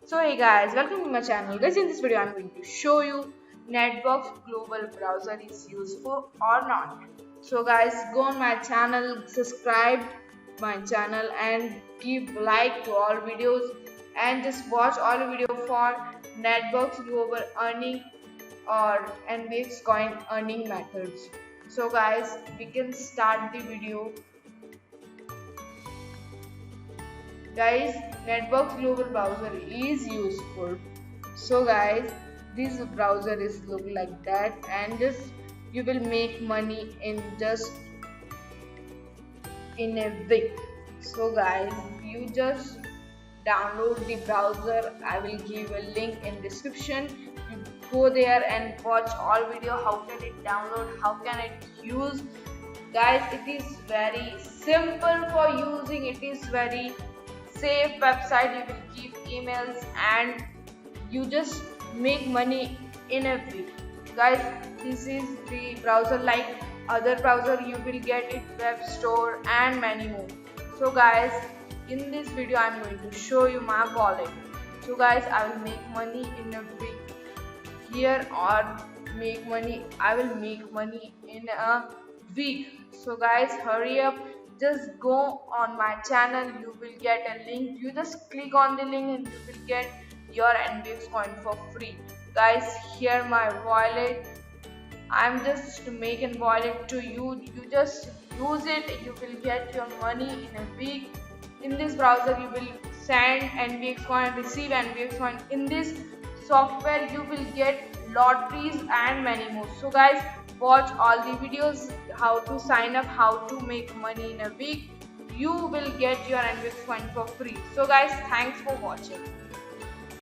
So hey guys, welcome to my channel. Guys, in this video I'm going to show you Netbox global browser is useful or not. So guys, go on my channel, subscribe my channel and give like to all videos and just watch all the video for Netbox global earning or NBX coin earning methods. So guys, we can start the video. Guys, Netbox global browser is useful. So guys, this browser is look like that, and just you will make money in just in a week. So guys, you just download the browser. I will give a link in description. You go there and watch all video. How can it download? How can it use? Guys, it is very simple for using. It is very safe website. You will give emails and you just make money in a week. Guys, this is the browser. Like other browser, you will get it web store and many more. So guys, in this video I'm going to show you my wallet. So guys, I will make money in a week here, or I will make money in a week. So guys, hurry up, just go on my channel. You will get a link. You just click on the link and you will get your NBX coin for free. Guys, here my wallet. I'm just making wallet to you. You just use it. You will get your money in a week. In this browser, you will send NBX coin, receive NBX coin. In this software, you will get lotteries and many more. So guys, watch all the videos, how to sign up, how to make money in a week. You will get your NBX coin for free. So guys, thanks for watching.